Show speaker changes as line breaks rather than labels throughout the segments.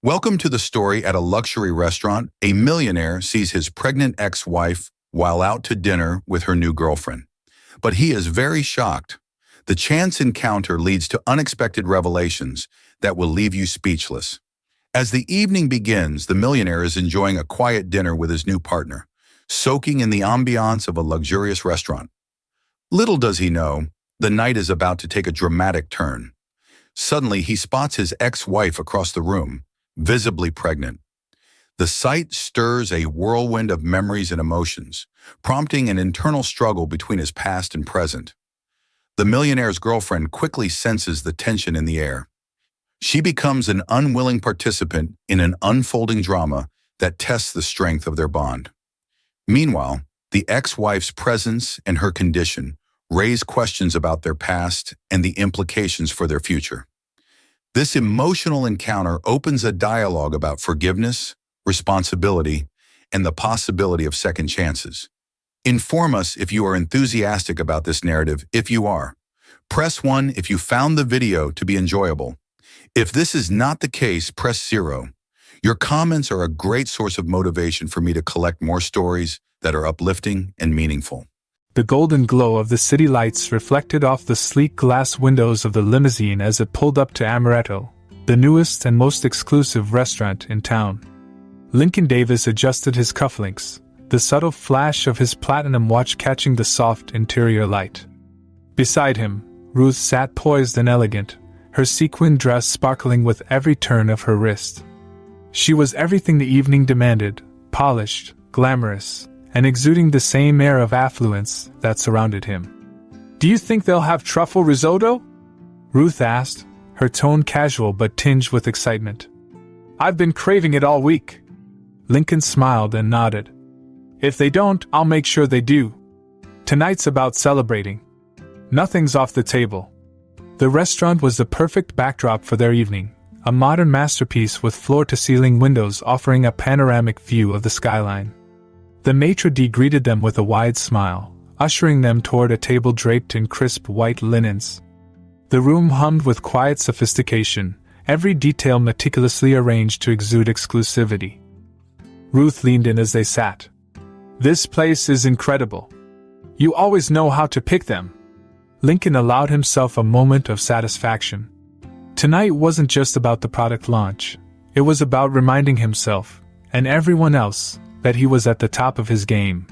Welcome to the story at a luxury restaurant. A millionaire sees his pregnant ex-wife while out to dinner with her new girlfriend. But he is very shocked. The chance encounter leads to unexpected revelations that will leave you speechless. As the evening begins, the millionaire is enjoying a quiet dinner with his new partner, soaking in the ambiance of a luxurious restaurant. Little does he know, the night is about to take a dramatic turn. Suddenly, he spots his ex-wife across the room, visibly pregnant. The sight stirs a whirlwind of memories and emotions, prompting an internal struggle between his past and present. The millionaire's girlfriend quickly senses the tension in the air. She becomes an unwilling participant in an unfolding drama that tests the strength of their bond. Meanwhile, the ex-wife's presence and her condition raise questions about their past and the implications for their future. This emotional encounter opens a dialogue about forgiveness, responsibility, and the possibility of second chances. Inform us if you are enthusiastic about this narrative. If you are, press 1 if you found the video to be enjoyable. If this is not the case, press 0. Your comments are a great source of motivation for me to collect more stories that are uplifting and meaningful.
The golden glow of the city lights reflected off the sleek glass windows of the limousine as it pulled up to Amaretto, the newest and most exclusive restaurant in town. Lincoln Davis adjusted his cufflinks, the subtle flash of his platinum watch catching the soft interior light. Beside him, Ruth sat poised and elegant, her sequin dress sparkling with every turn of her wrist. She was everything the evening demanded, polished, glamorous, and exuding the same air of affluence that surrounded him. "Do you think they'll have truffle risotto?" Ruth asked, her tone casual but tinged with excitement. "I've been craving it all week." Lincoln smiled and nodded. "If they don't, I'll make sure they do. Tonight's about celebrating. Nothing's off the table." The restaurant was the perfect backdrop for their evening, a modern masterpiece with floor-to-ceiling windows offering a panoramic view of the skyline. The maitre d' greeted them with a wide smile, ushering them toward a table draped in crisp white linens. The room hummed with quiet sophistication, every detail meticulously arranged to exude exclusivity. Ruth leaned in as they sat. "This place is incredible. You always know how to pick them." Lincoln allowed himself a moment of satisfaction. Tonight wasn't just about the product launch. It was about reminding himself, and everyone else, that he was at the top of his game.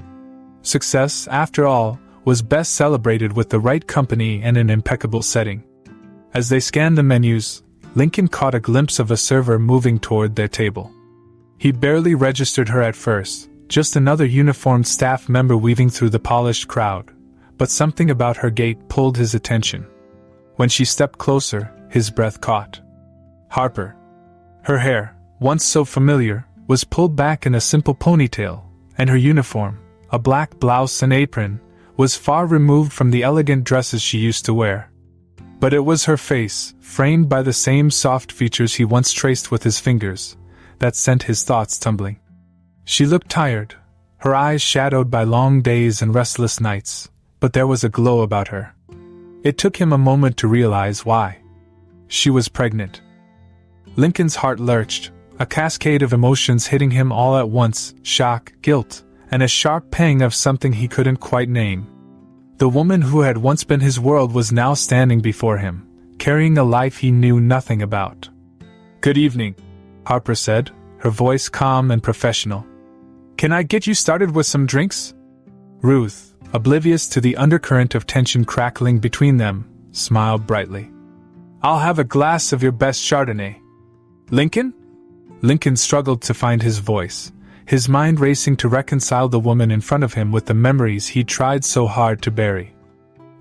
Success, after all, was best celebrated with the right company and an impeccable setting. As they scanned the menus, Lincoln caught a glimpse of a server moving toward their table. He barely registered her at first, just another uniformed staff member weaving through the polished crowd, but something about her gait pulled his attention. When she stepped closer, his breath caught. Harper. Her hair, once so familiar, was pulled back in a simple ponytail, and her uniform, a black blouse and apron, was far removed from the elegant dresses she used to wear. But it was her face, framed by the same soft features he once traced with his fingers, that sent his thoughts tumbling. She looked tired, her eyes shadowed by long days and restless nights, but there was a glow about her. It took him a moment to realize why. She was pregnant. Lincoln's heart lurched, a cascade of emotions hitting him all at once: shock, guilt, and a sharp pang of something he couldn't quite name. The woman who had once been his world was now standing before him, carrying a life he knew nothing about. "Good evening," Harper said, her voice calm and professional. "Can I get you started with some drinks?" Ruth, oblivious to the undercurrent of tension crackling between them, smiled brightly. "I'll have a glass of your best Chardonnay." "Lincoln?" Lincoln struggled to find his voice, his mind racing to reconcile the woman in front of him with the memories he'd tried so hard to bury.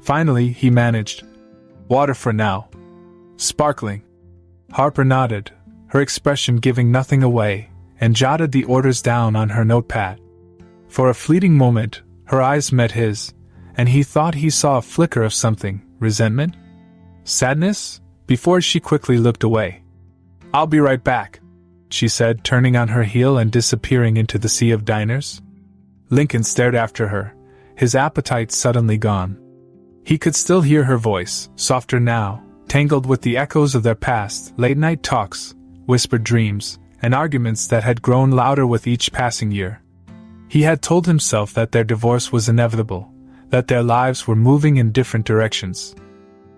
Finally, he managed. "Water for now." "Sparkling." Harper nodded, her expression giving nothing away, and jotted the orders down on her notepad. For a fleeting moment, her eyes met his, and he thought he saw a flicker of something: resentment? Sadness? Before she quickly looked away. "I'll be right back," she said, turning on her heel and disappearing into the sea of diners. Lincoln stared after her, his appetite suddenly gone. He could still hear her voice, softer now, tangled with the echoes of their past late-night talks, whispered dreams, and arguments that had grown louder with each passing year. He had told himself that their divorce was inevitable, that their lives were moving in different directions.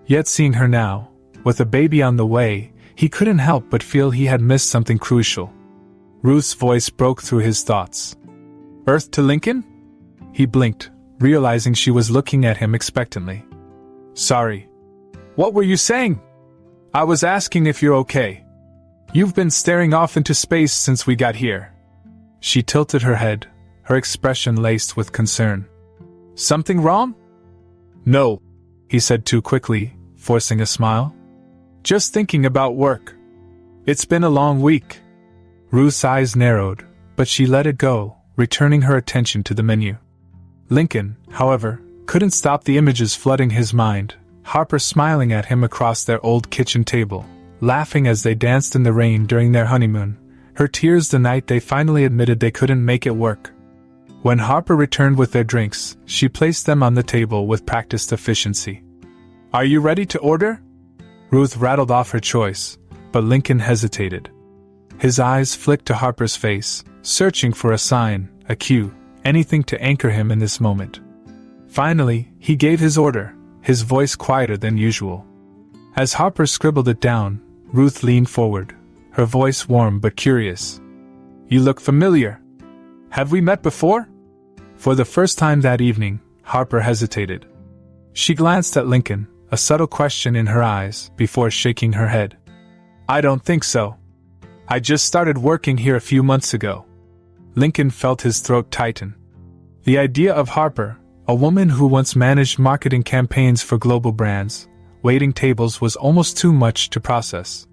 Yet seeing her now, with a baby on the way, he couldn't help but feel he had missed something crucial. Ruth's voice broke through his thoughts. "Earth to Lincoln?" He blinked, realizing she was looking at him expectantly. "Sorry. What were you saying?" "I was asking if you're okay. You've been staring off into space since we got here." She tilted her head, her expression laced with concern. "Something wrong?" "No," he said too quickly, forcing a smile. "Just thinking about work. It's been a long week." Ruth's eyes narrowed, but she let it go, returning her attention to the menu. Lincoln, however, couldn't stop the images flooding his mind, Harper smiling at him across their old kitchen table, laughing as they danced in the rain during their honeymoon, her tears the night they finally admitted they couldn't make it work. When Harper returned with their drinks, she placed them on the table with practiced efficiency. "Are you ready to order?" Ruth rattled off her choice, but Lincoln hesitated. His eyes flicked to Harper's face, searching for a sign, a cue, anything to anchor him in this moment. Finally, he gave his order, his voice quieter than usual. As Harper scribbled it down, Ruth leaned forward, her voice warm but curious. "You look familiar. Have we met before?" For the first time that evening, Harper hesitated. She glanced at Lincoln, a subtle question in her eyes, before shaking her head. "I don't think so. I just started working here a few months ago." Lincoln felt his throat tighten. The idea of Harper, a woman who once managed marketing campaigns for global brands, waiting tables was almost too much to process.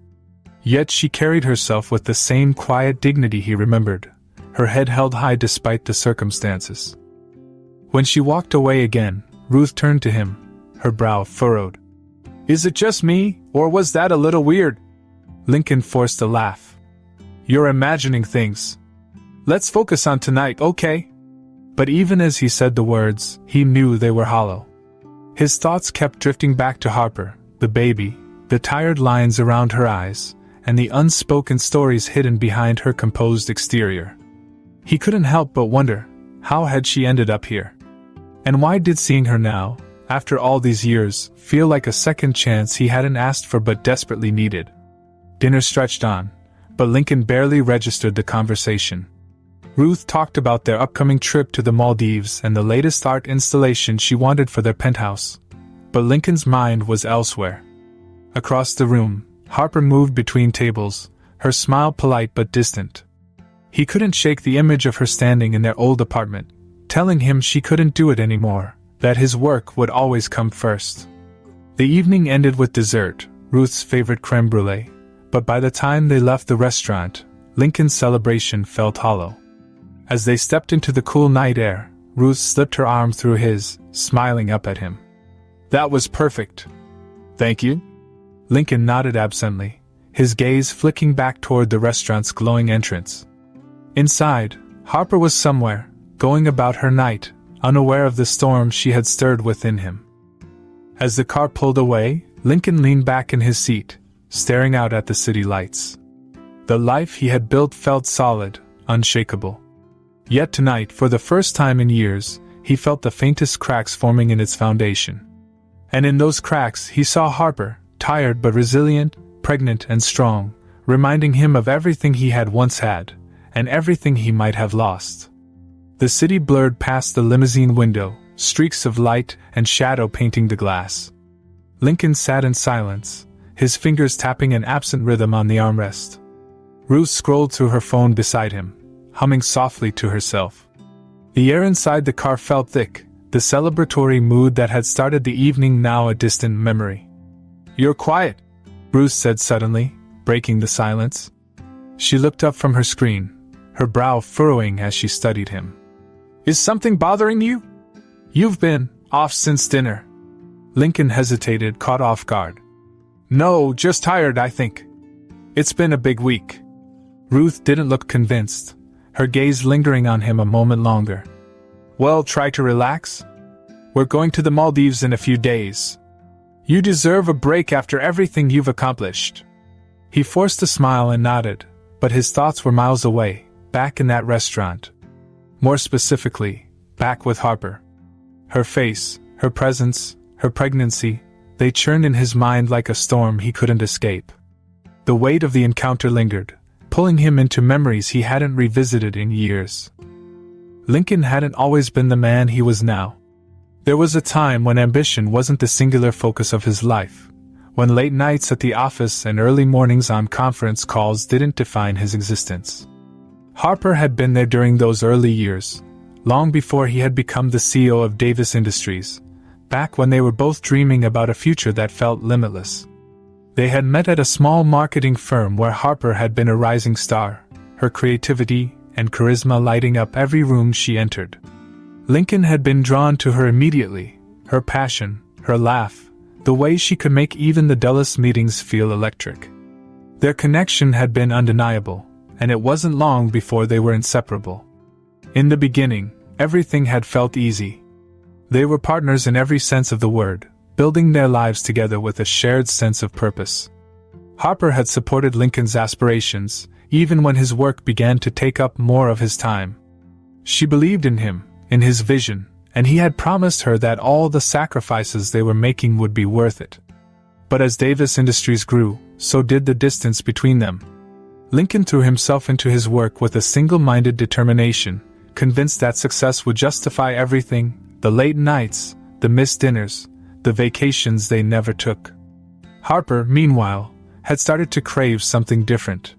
Yet she carried herself with the same quiet dignity he remembered, her head held high despite the circumstances. When she walked away again, Ruth turned to him, her brow furrowed. "Is it just me, or was that a little weird?" Lincoln forced a laugh. "You're imagining things. Let's focus on tonight, okay?" But even as he said the words, he knew they were hollow. His thoughts kept drifting back to Harper, the baby, the tired lines around her eyes, and the unspoken stories hidden behind her composed exterior. He couldn't help but wonder, how had she ended up here? And why did seeing her now, after all these years, feel like a second chance he hadn't asked for but desperately needed? Dinner stretched on, but Lincoln barely registered the conversation. Ruth talked about their upcoming trip to the Maldives and the latest art installation she wanted for their penthouse. But Lincoln's mind was elsewhere. Across the room, Harper moved between tables, her smile polite but distant. He couldn't shake the image of her standing in their old apartment, telling him she couldn't do it anymore, that his work would always come first. The evening ended with dessert, Ruth's favorite crème brûlée, but by the time they left the restaurant, Lincoln's celebration felt hollow. As they stepped into the cool night air, Ruth slipped her arm through his, smiling up at him. "That was perfect." "Thank you." Lincoln nodded absently, his gaze flicking back toward the restaurant's glowing entrance. Inside, Harper was somewhere, going about her night, unaware of the storm she had stirred within him. As the car pulled away, Lincoln leaned back in his seat, staring out at the city lights. The life he had built felt solid, unshakable. Yet tonight, for the first time in years, he felt the faintest cracks forming in its foundation. And in those cracks he saw Harper, tired but resilient, pregnant and strong, reminding him of everything he had once had, and everything he might have lost. The city blurred past the limousine window, streaks of light and shadow painting the glass. Lincoln sat in silence, his fingers tapping an absent rhythm on the armrest. Ruth scrolled through her phone beside him, humming softly to herself. The air inside the car felt thick, the celebratory mood that had started the evening now a distant memory. "You're quiet," Ruth said suddenly, breaking the silence. She looked up from her screen, her brow furrowing as she studied him. "Is something bothering you? You've been off since dinner." Lincoln hesitated, caught off guard. "No, just tired, I think. It's been a big week." Ruth didn't look convinced, her gaze lingering on him a moment longer. "Well, try to relax. We're going to the Maldives in a few days. You deserve a break after everything you've accomplished." He forced a smile and nodded, but his thoughts were miles away, back in that restaurant. More specifically, back with Harper. Her face, her presence, her pregnancy, they churned in his mind like a storm he couldn't escape. The weight of the encounter lingered, pulling him into memories he hadn't revisited in years. Lincoln hadn't always been the man he was now. There was a time when ambition wasn't the singular focus of his life, when late nights at the office and early mornings on conference calls didn't define his existence. Harper had been there during those early years, long before he had become the CEO of Davis Industries, back when they were both dreaming about a future that felt limitless. They had met at a small marketing firm where Harper had been a rising star, her creativity and charisma lighting up every room she entered. Lincoln had been drawn to her immediately, her passion, her laugh, the way she could make even the dullest meetings feel electric. Their connection had been undeniable, and it wasn't long before they were inseparable. In the beginning, everything had felt easy. They were partners in every sense of the word, building their lives together with a shared sense of purpose. Harper had supported Lincoln's aspirations, even when his work began to take up more of his time. She believed in him, in his vision, and he had promised her that all the sacrifices they were making would be worth it. But as Davis Industries grew, so did the distance between them. Lincoln threw himself into his work with a single-minded determination, convinced that success would justify everything, the late nights, the missed dinners, the vacations they never took. Harper, meanwhile, had started to crave something different.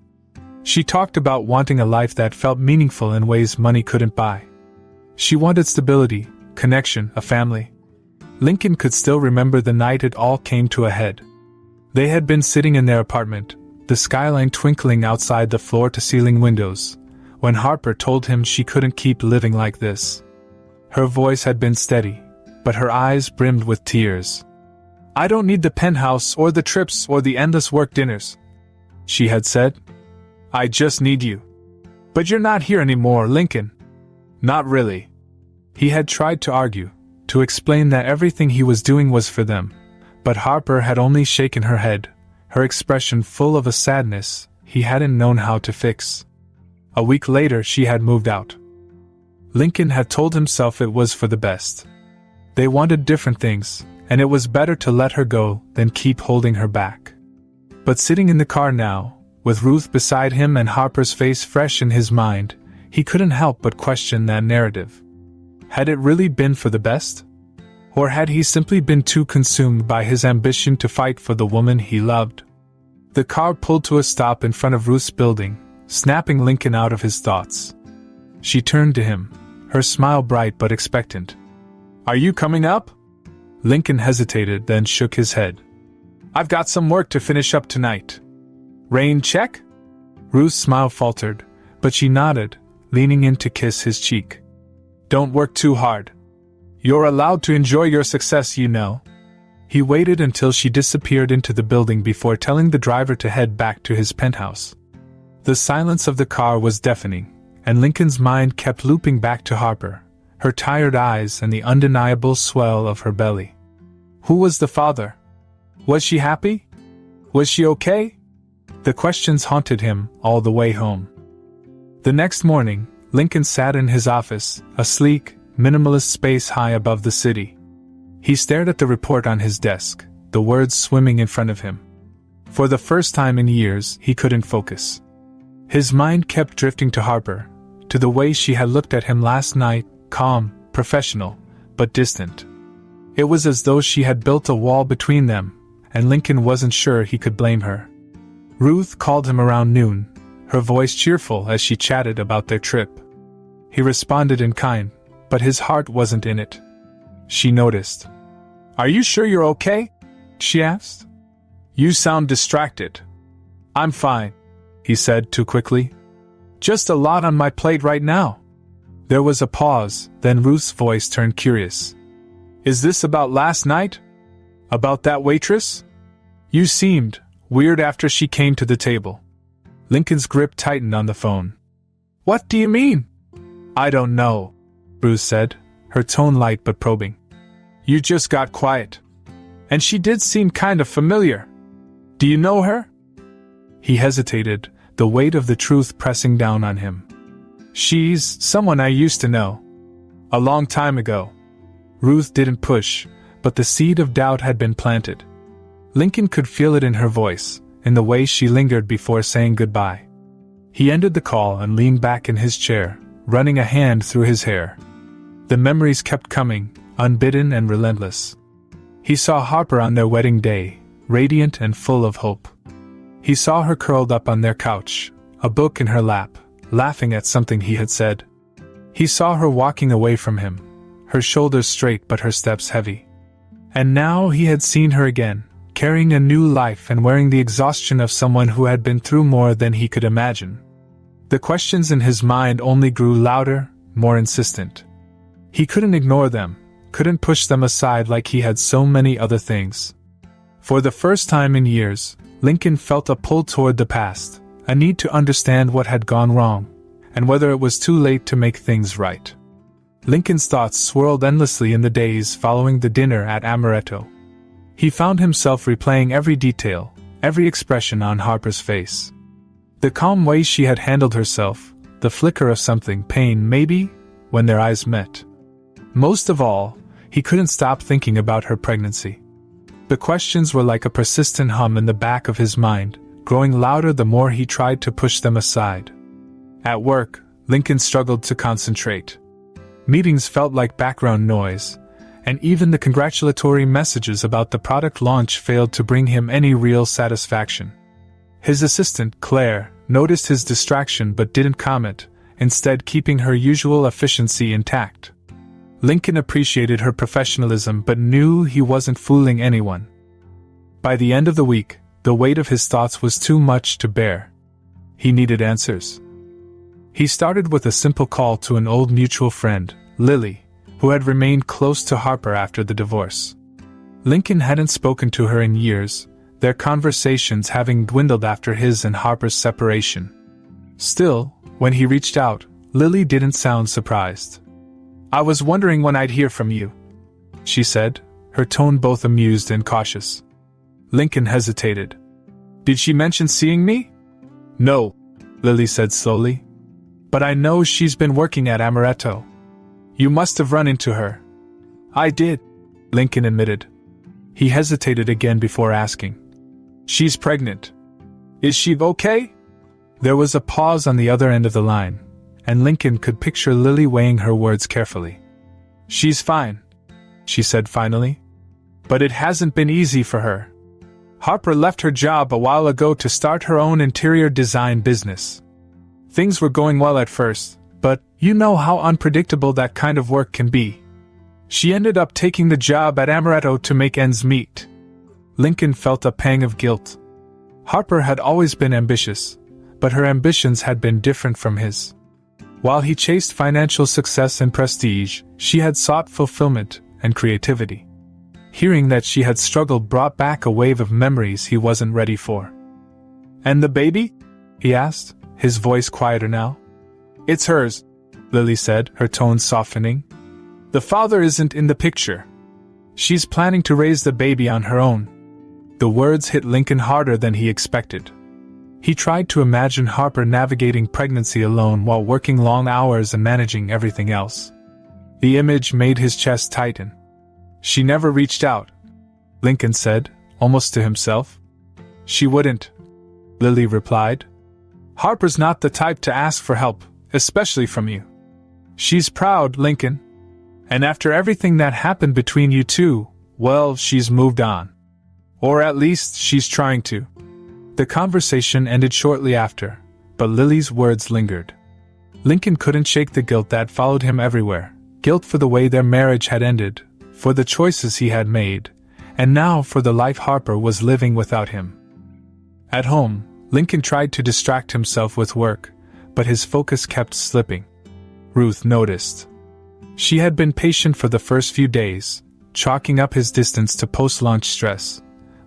She talked about wanting a life that felt meaningful in ways money couldn't buy. She wanted stability, connection, a family. Lincoln could still remember the night it all came to a head. They had been sitting in their apartment, the skyline twinkling outside the floor-to-ceiling windows, when Harper told him she couldn't keep living like this. Her voice had been steady, but her eyes brimmed with tears. "I don't need the penthouse or the trips or the endless work dinners," she had said. "I just need you." "But you're not here anymore, Lincoln." "Not really." He had tried to argue, to explain that everything he was doing was for them, but Harper had only shaken her head, her expression full of a sadness he hadn't known how to fix. A week later she had moved out. Lincoln had told himself it was for the best. They wanted different things, and it was better to let her go than keep holding her back. But sitting in the car now, with Ruth beside him and Harper's face fresh in his mind, he couldn't help but question that narrative. Had it really been for the best? Or had he simply been too consumed by his ambition to fight for the woman he loved? The car pulled to a stop in front of Ruth's building, snapping Lincoln out of his thoughts. She turned to him, her smile bright but expectant. "Are you coming up?" Lincoln hesitated, then shook his head. "I've got some work to finish up tonight." "Rain check?" Ruth's smile faltered, but she nodded, leaning in to kiss his cheek. "Don't work too hard. You're allowed to enjoy your success, you know." He waited until she disappeared into the building before telling the driver to head back to his penthouse. The silence of the car was deafening, and Lincoln's mind kept looping back to Harper, her tired eyes and the undeniable swell of her belly. Who was the father? Was she happy? Was she okay? The questions haunted him all the way home. The next morning, Lincoln sat in his office, a sleek, minimalist space high above the city. He stared at the report on his desk, the words swimming in front of him. For the first time in years, he couldn't focus. His mind kept drifting to Harper, to the way she had looked at him last night, calm, professional, but distant. It was as though she had built a wall between them, and Lincoln wasn't sure he could blame her. Ruth called him around noon, her voice cheerful as she chatted about their trip. He responded in kind, but his heart wasn't in it. She noticed. "Are you sure you're okay?" she asked. "You sound distracted." "I'm fine," he said too quickly. "Just a lot on my plate right now." There was a pause, then Ruth's voice turned curious. "Is this about last night? About that waitress? You seemed weird after she came to the table." Lincoln's grip tightened on the phone. "What do you mean?" "I don't know," Ruth said, her tone light but probing. "You just got quiet. And she did seem kind of familiar. Do you know her?" He hesitated, the weight of the truth pressing down on him. "She's someone I used to know. A long time ago." Ruth didn't push, but the seed of doubt had been planted. Lincoln could feel it in her voice, in the way she lingered before saying goodbye. He ended the call and leaned back in his chair, running a hand through his hair. The memories kept coming, unbidden and relentless. He saw Harper on their wedding day, radiant and full of hope. He saw her curled up on their couch, a book in her lap, laughing at something he had said. He saw her walking away from him, her shoulders straight but her steps heavy. And now he had seen her again, carrying a new life and wearing the exhaustion of someone who had been through more than he could imagine. The questions in his mind only grew louder, more insistent. He couldn't ignore them, couldn't push them aside like he had so many other things. For the first time in years, Lincoln felt a pull toward the past, a need to understand what had gone wrong, and whether it was too late to make things right. Lincoln's thoughts swirled endlessly in the days following the dinner at Amaretto. He found himself replaying every detail, every expression on Harper's face. The calm way she had handled herself, the flicker of something, pain maybe, when their eyes met. Most of all, he couldn't stop thinking about her pregnancy. The questions were like a persistent hum in the back of his mind, growing louder the more he tried to push them aside. At work, Lincoln struggled to concentrate. Meetings felt like background noise, and even the congratulatory messages about the product launch failed to bring him any real satisfaction. His assistant, Claire, noticed his distraction but didn't comment, instead keeping her usual efficiency intact. Lincoln appreciated her professionalism but knew he wasn't fooling anyone. By the end of the week, the weight of his thoughts was too much to bear. He needed answers. He started with a simple call to an old mutual friend, Lily, who had remained close to Harper after the divorce. Lincoln hadn't spoken to her in years, their conversations having dwindled after his and Harper's separation. Still, when he reached out, Lily didn't sound surprised. "I was wondering when I'd hear from you," she said, her tone both amused and cautious. Lincoln hesitated. "Did she mention seeing me?" "No," Lily said slowly. "But I know she's been working at Amaretto. You must have run into her." "I did," Lincoln admitted. He hesitated again before asking. "She's pregnant. Is she okay?" There was a pause on the other end of the line, and Lincoln could picture Lily weighing her words carefully. "She's fine," she said finally. "But it hasn't been easy for her. Harper left her job a while ago to start her own interior design business. Things were going well at first, but you know how unpredictable that kind of work can be. She ended up taking the job at Amaretto to make ends meet." Lincoln felt a pang of guilt. Harper had always been ambitious, but her ambitions had been different from his. While he chased financial success and prestige, she had sought fulfillment and creativity. Hearing that she had struggled brought back a wave of memories he wasn't ready for. "And the baby?" he asked, his voice quieter now. "It's hers," Lily said, her tone softening. "The father isn't in the picture. She's planning to raise the baby on her own." The words hit Lincoln harder than he expected. He tried to imagine Harper navigating pregnancy alone while working long hours and managing everything else. The image made his chest tighten. "She never reached out," Lincoln said, almost to himself. "She wouldn't," Lily replied. "Harper's not the type to ask for help, especially from you. She's proud, Lincoln. And after everything that happened between you two, well, she's moved on. Or at least, she's trying to." The conversation ended shortly after, but Lily's words lingered. Lincoln couldn't shake the guilt that followed him everywhere, guilt for the way their marriage had ended, for the choices he had made, and now for the life Harper was living without him. At home, Lincoln tried to distract himself with work, but his focus kept slipping. Ruth noticed. She had been patient for the first few days, chalking up his distance to post-launch stress,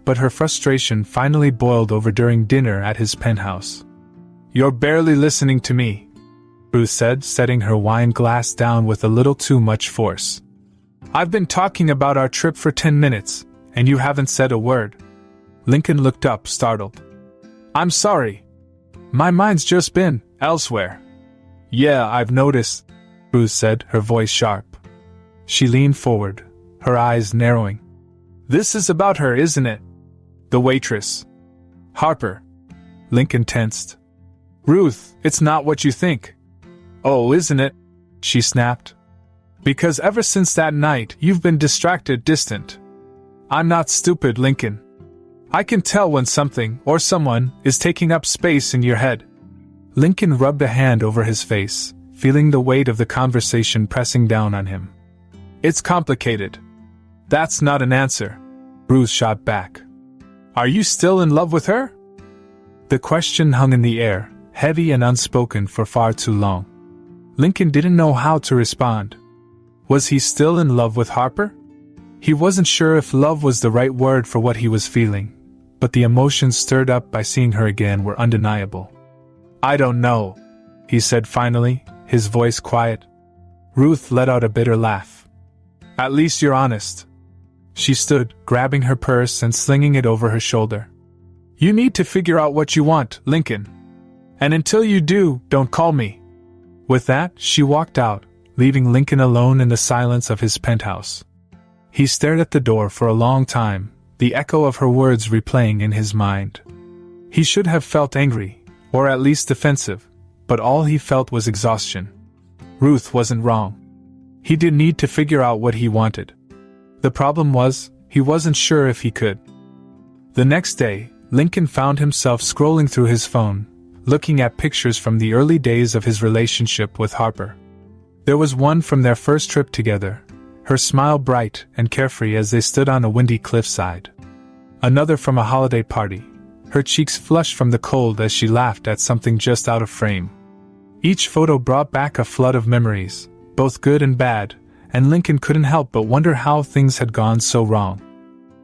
but her frustration finally boiled over during dinner at his penthouse. "You're barely listening to me," Ruth said, setting her wine glass down with a little too much force. "I've been talking about our trip for 10 minutes, and you haven't said a word." Lincoln looked up, startled. I'm sorry. My mind's just been elsewhere. Yeah, I've noticed, Ruth said, her voice sharp. She leaned forward, her eyes narrowing. This is about her, isn't it? The waitress. Harper. Lincoln tensed. Ruth, it's not what you think. Oh, isn't it? She snapped. Because ever since that night, you've been distracted, distant. I'm not stupid, Lincoln. I can tell when something, or someone, is taking up space in your head. Lincoln rubbed a hand over his face, feeling the weight of the conversation pressing down on him. It's complicated. That's not an answer, Ruth shot back. Are you still in love with her? The question hung in the air, heavy and unspoken for far too long. Lincoln didn't know how to respond. Was he still in love with Harper? He wasn't sure if love was the right word for what he was feeling, but the emotions stirred up by seeing her again were undeniable. I don't know, he said finally, his voice quiet. Ruth let out a bitter laugh. At least you're honest. She stood, grabbing her purse and slinging it over her shoulder. You need to figure out what you want, Lincoln. And until you do, don't call me. With that, she walked out, leaving Lincoln alone in the silence of his penthouse. He stared at the door for a long time, the echo of her words replaying in his mind. He should have felt angry, or at least defensive, but all he felt was exhaustion. Ruth wasn't wrong. He did need to figure out what he wanted. The problem was, he wasn't sure if he could. The next day, Lincoln found himself scrolling through his phone, looking at pictures from the early days of his relationship with Harper. There was one from their first trip together, her smile bright and carefree as they stood on a windy cliffside. Another from a holiday party, her cheeks flushed from the cold as she laughed at something just out of frame. Each photo brought back a flood of memories, both good and bad, and Lincoln couldn't help but wonder how things had gone so wrong.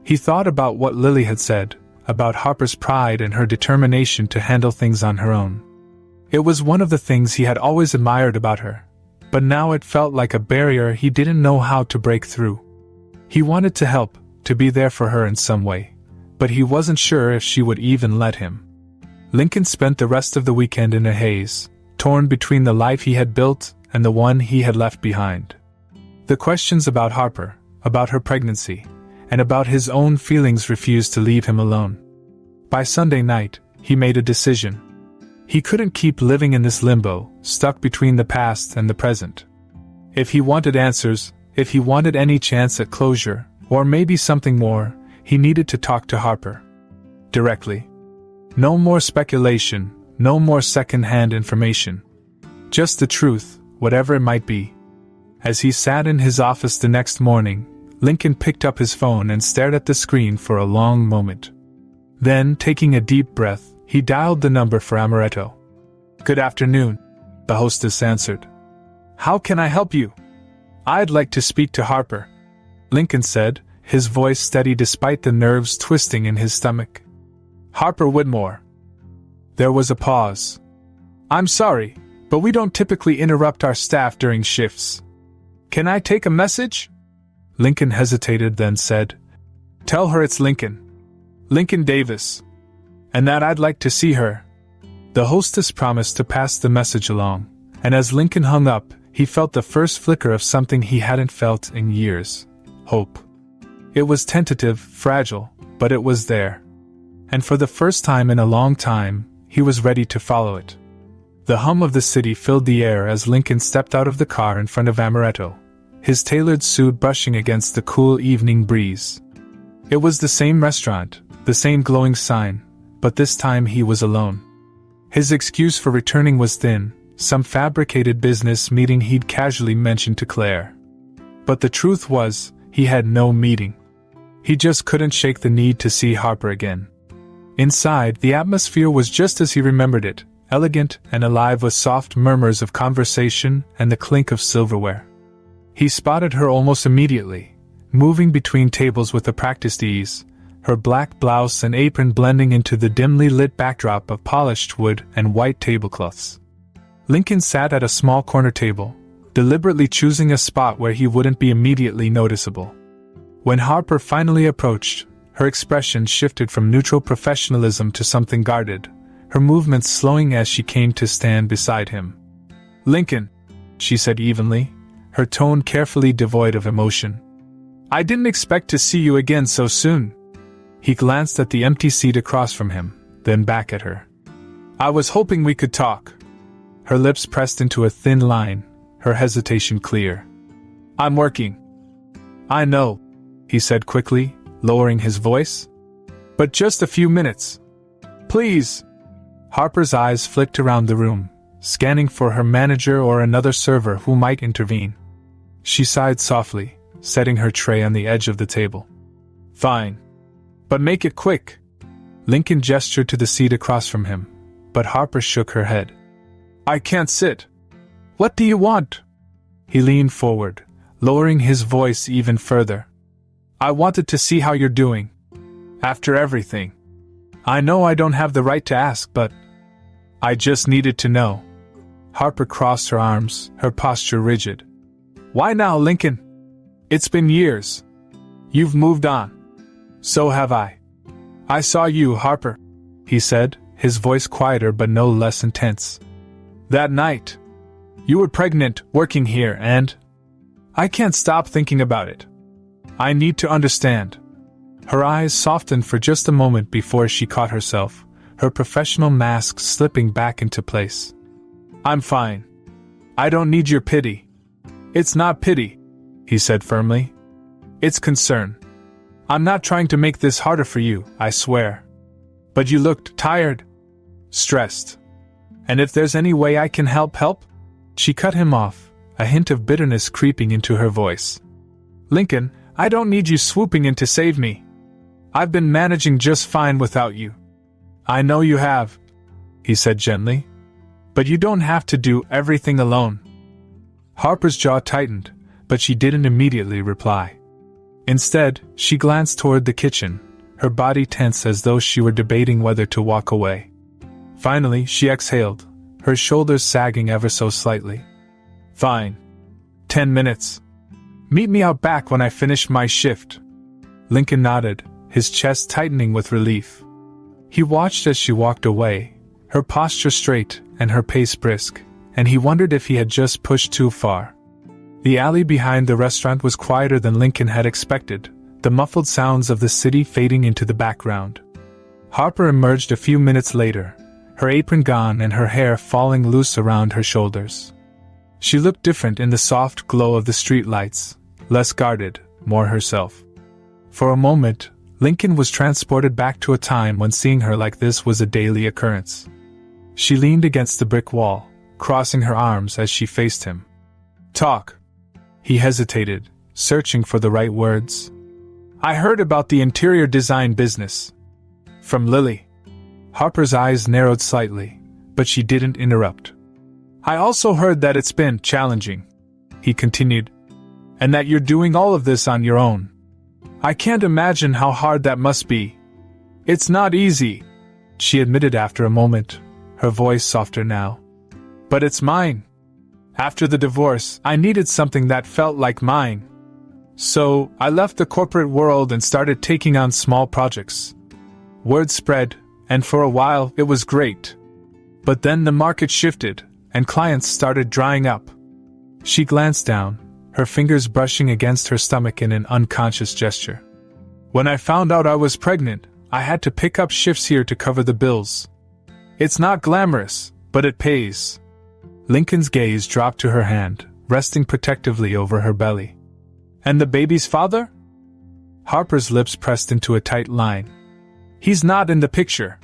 He thought about what Lily had said, about Harper's pride and her determination to handle things on her own. It was one of the things he had always admired about her, but now it felt like a barrier he didn't know how to break through. He wanted to help, to be there for her in some way, but he wasn't sure if she would even let him. Lincoln spent the rest of the weekend in a haze, torn between the life he had built and the one he had left behind. The questions about Harper, about her pregnancy, and about his own feelings refused to leave him alone. By Sunday night, he made a decision. He couldn't keep living in this limbo, stuck between the past and the present. If he wanted answers, if he wanted any chance at closure, or maybe something more, he needed to talk to Harper. Directly. No more speculation, no more second-hand information. Just the truth, whatever it might be. As he sat in his office the next morning, Lincoln picked up his phone and stared at the screen for a long moment. Then, taking a deep breath, he dialed the number for Amaretto. Good afternoon, the hostess answered. How can I help you? I'd like to speak to Harper, Lincoln said, his voice steady despite the nerves twisting in his stomach. Harper Whitmore. There was a pause. I'm sorry, but we don't typically interrupt our staff during shifts. Can I take a message? Lincoln hesitated, then said, Tell her it's Lincoln. Lincoln Davis. And that I'd like to see her. The hostess promised to pass the message along, and as Lincoln hung up, he felt the first flicker of something he hadn't felt in years. Hope. It was tentative, fragile, but it was there. And for the first time in a long time, he was ready to follow it. The hum of the city filled the air as Lincoln stepped out of the car in front of Amaretto, his tailored suit brushing against the cool evening breeze. It was the same restaurant, the same glowing sign, but this time he was alone. His excuse for returning was thin, some fabricated business meeting he'd casually mentioned to Claire. But the truth was, he had no meeting. He just couldn't shake the need to see Harper again. Inside, the atmosphere was just as he remembered it, elegant and alive with soft murmurs of conversation and the clink of silverware. He spotted her almost immediately, moving between tables with a practiced ease, her black blouse and apron blending into the dimly lit backdrop of polished wood and white tablecloths. Lincoln sat at a small corner table, deliberately choosing a spot where he wouldn't be immediately noticeable. When Harper finally approached, her expression shifted from neutral professionalism to something guarded, her movements slowing as she came to stand beside him. "Lincoln," she said evenly, her tone carefully devoid of emotion. "I didn't expect to see you again so soon." He glanced at the empty seat across from him, then back at her. "I was hoping we could talk." Her lips pressed into a thin line, her hesitation clear. "I'm working." "I know," he said quickly, lowering his voice. "But just a few minutes. Please." Harper's eyes flicked around the room, scanning for her manager or another server who might intervene. She sighed softly, setting her tray on the edge of the table. "Fine. But make it quick." Lincoln gestured to the seat across from him, but Harper shook her head. "I can't sit." "What do you want?" He leaned forward, lowering his voice even further. "I wanted to see how you're doing. After everything. I know I don't have the right to ask, but I just needed to know." Harper crossed her arms, her posture rigid. "Why now, Lincoln? It's been years. You've moved on. So have I." "I saw you, Harper," he said, his voice quieter but no less intense. "That night. You were pregnant, working here, and I can't stop thinking about it. I need to understand." Her eyes softened for just a moment before she caught herself, her professional mask slipping back into place. "I'm fine. I don't need your pity." "It's not pity," he said firmly. "It's concern. I'm not trying to make this harder for you, I swear. But you looked tired. Stressed. And if there's any way I can help. She cut him off, a hint of bitterness creeping into her voice. "Lincoln, I don't need you swooping in to save me. I've been managing just fine without you." "I know you have," he said gently. "But you don't have to do everything alone." Harper's jaw tightened, but she didn't immediately reply. Instead, she glanced toward the kitchen, her body tense as though she were debating whether to walk away. Finally, she exhaled, her shoulders sagging ever so slightly. "Fine. 10 minutes. Meet me out back when I finish my shift." Lincoln nodded, his chest tightening with relief. He watched as she walked away, her posture straight and her pace brisk, and he wondered if he had just pushed too far. The alley behind the restaurant was quieter than Lincoln had expected, the muffled sounds of the city fading into the background. Harper emerged a few minutes later, her apron gone and her hair falling loose around her shoulders. She looked different in the soft glow of the streetlights, less guarded, more herself. For a moment, Lincoln was transported back to a time when seeing her like this was a daily occurrence. She leaned against the brick wall, crossing her arms as she faced him. "Talk." He hesitated, searching for the right words. "I heard about the interior design business. From Lily." Harper's eyes narrowed slightly, but she didn't interrupt. "I also heard that it's been challenging," he continued, "and that you're doing all of this on your own. I can't imagine how hard that must be." "It's not easy," she admitted after a moment, her voice softer now. "But it's mine. After the divorce, I needed something that felt like mine. So, I left the corporate world and started taking on small projects. Word spread, and for a while it was great. But then the market shifted, and clients started drying up." She glanced down, her fingers brushing against her stomach in an unconscious gesture. "When I found out I was pregnant, I had to pick up shifts here to cover the bills. It's not glamorous, but it pays." Lincoln's gaze dropped to her hand, resting protectively over her belly. "And the baby's father?" Harper's lips pressed into a tight line. "He's not in the picture.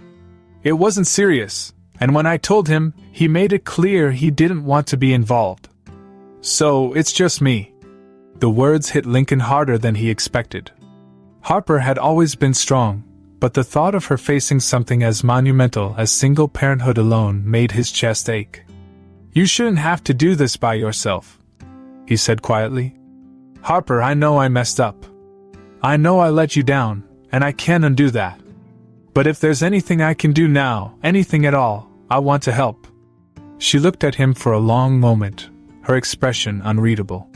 It wasn't serious, and when I told him, he made it clear he didn't want to be involved. So, it's just me." The words hit Lincoln harder than he expected. Harper had always been strong, but the thought of her facing something as monumental as single parenthood alone made his chest ache. "You shouldn't have to do this by yourself," he said quietly. "Harper, I know I messed up. I know I let you down, and I can't undo that. But if there's anything I can do now, anything at all, I want to help." She looked at him for a long moment, her expression unreadable.